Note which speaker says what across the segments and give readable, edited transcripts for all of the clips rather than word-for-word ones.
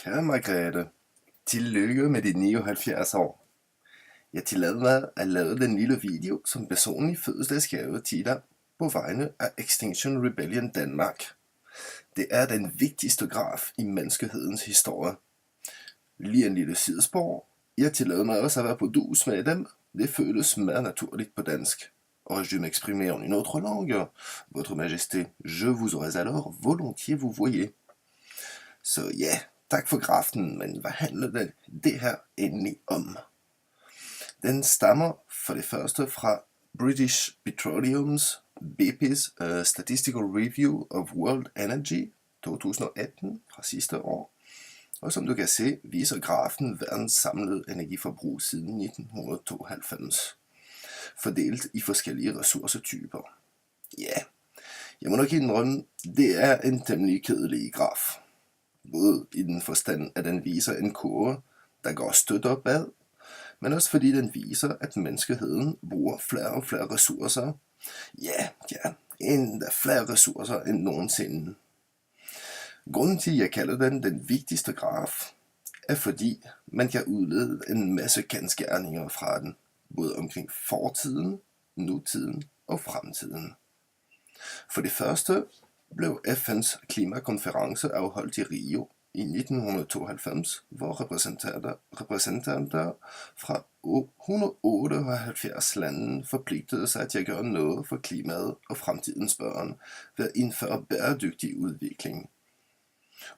Speaker 1: Kære Margrethe, tillykke med de 79 år. Jeg tillader mig at lave den lille video som personlig fødselsdagsgave til dig på vegne af Extinction Rebellion Danmark. Det er den vigtigste graf i menneskehedens historie. Lige en lille sidespor. Jeg tillader mig også at være på dus med dem. Det føles mere naturligt på dansk. Aurais-je dû m'exprimer en une autre langue? Votre Majesté, je vous aurais alors volontiers vous voyez. Så ja, tak for graften, men hvad handler det her egentlig om? Den stammer for det første fra British Petroleum's BP's Statistical Review of World Energy 2018 fra sidste år. Og som du kan se, viser grafen verdens samlede energiforbrug siden 1992, fordelt i forskellige ressourcetyper. Ja, jeg må nok indrømme, det er en temmelig kedelig graf. Både i den forstand, at den viser en kurve, der går stødt opad, men også fordi den viser, at menneskeheden bruger flere og flere ressourcer. Ja, endda flere ressourcer end nogensinde. Grunden til, at jeg kalder den vigtigste graf, er fordi man kan udlede en masse kendsgerninger fra den, både omkring fortiden, nutiden og fremtiden. For det første blev FN's klimakonference afholdt i Rio i 1992, hvor repræsentanter fra 178 lande forpligtede sig til at gøre noget for klimaet og fremtidens børn ved at indføre bæredygtig udvikling.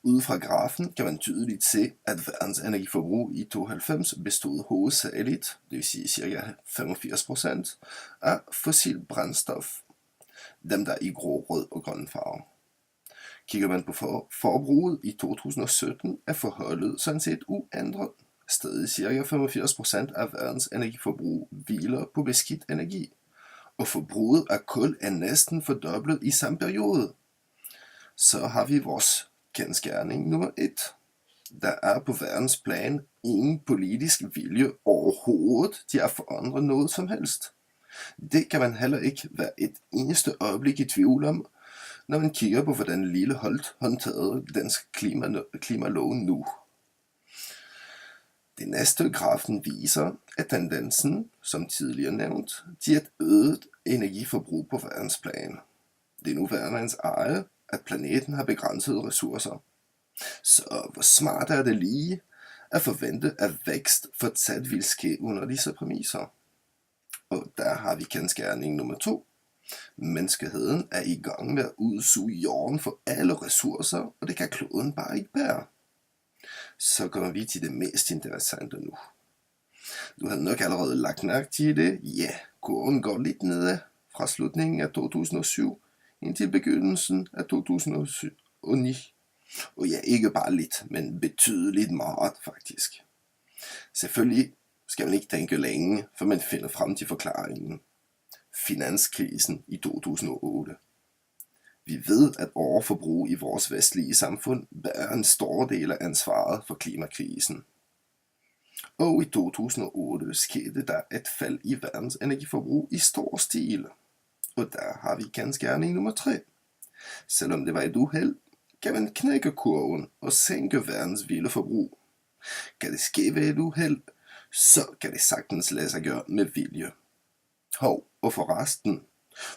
Speaker 1: Ude fra grafen kan man tydeligt se, at verdens energiforbrug i 92 bestod hovedsageligt, det vil sige ca. 85%, af fossil brændstof, dem der i grå, rød og grøn farve. Kigger man på forbruget i 2017, er forholdet sådan set uændret. Stadig ca. 85% af verdens energiforbrug hviler på beskidt energi, og forbruget af kul er næsten fordoblet i samme periode. Så har vi vores kendsgerning nummer 1. Der er på verdens plan ingen politisk vilje overhovedet til at forandre noget som helst. Det kan man heller ikke være et eneste øjeblik i tvivl om, når man kigger på, hvordan Lille Holt håndterede dansk klimalov nu. Det næste grafen viser, at tendensen, som tidligere nævnt, til et øget energiforbrug på verdens plan. Det er nu verdens eje, at planeten har begrænsede ressourcer. Så hvor smart er det lige at forvente, at vækst fortsat vil ske under disse præmisser? Og der har vi kendsgerning nummer 2. Menneskeheden er i gang med at udsuge jorden for alle ressourcer, og det kan kloden bare ikke bære. Så kommer vi til det mest interessante nu. Du har nok allerede lagt mærke til det. Ja, kurven går lidt nedad fra slutningen af 2007 indtil begyndelsen af 2009. Og ja, ikke bare lidt, men betydeligt meget faktisk. Selvfølgelig skal man ikke tænke længe, for man finder frem til forklaringen. Finanskrisen i 2008. Vi ved, at overforbrug i vores vestlige samfund bærer en stor del af ansvaret for klimakrisen. Og i 2008 skete der et fald i verdens energiforbrug i stor stil. Og der har vi kendsgerning nummer 3. Selvom det var et uheld, kan man knække kurven og sænke verdens vilde forbrug. Kan det ske ved et uheld, så kan det sagtens lade sig gøre med vilje. Og for resten,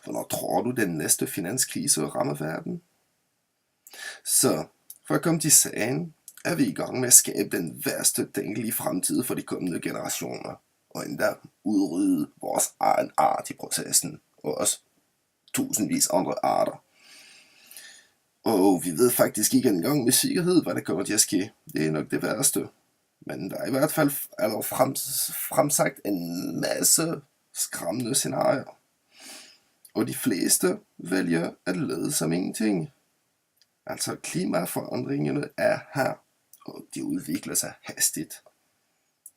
Speaker 1: hvornår tror du den næste finanskrise rammer verden? Så for at komme til sagen, er vi i gang med at skabe den værste tænkelige fremtid for de kommende generationer, og endda udrydde vores egen art i processen, og også tusindvis andre arter. Og vi ved faktisk ikke engang med sikkerhed, hvad der kommer til at ske. Det er nok det værste. Men der er i hvert fald allerede fremsagt en masse skræmmende scenarier. Og de fleste vælger at lade som ingenting. Altså klimaforandringerne er her, og de udvikler sig hastigt.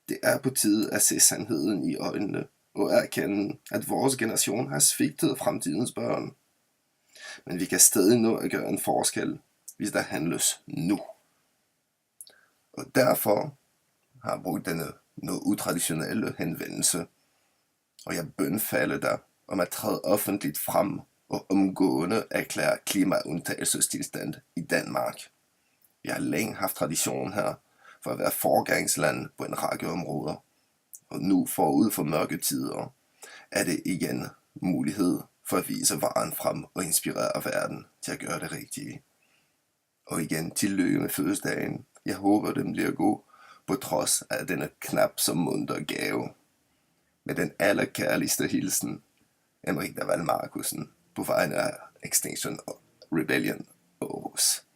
Speaker 1: Det er på tide at se sandheden i øjnene og erkende, at vores generation har svigtet fremtidens børn. Men vi kan stadig nå at gøre en forskel, hvis der handles nu. Og derfor har jeg brugt denne noget utraditionelle henvendelse, og jeg bønfalder dig om at træde offentligt frem og omgående erklære klimaundtagelsestilstand i Danmark. Vi har længe haft tradition her for at være forgangsland på en række områder. Og nu forud for mørke tider er det igen mulighed for at vise vejen frem og inspirere verden til at gøre det rigtige. Og igen, tillykke med fødselsdagen. Jeg håber, den bliver god, på trods af denne knap så munter gave. Med den allerkærligste hilsen, Henrik Daval Markussen, på vegne af Extinction Rebellion Aarhus.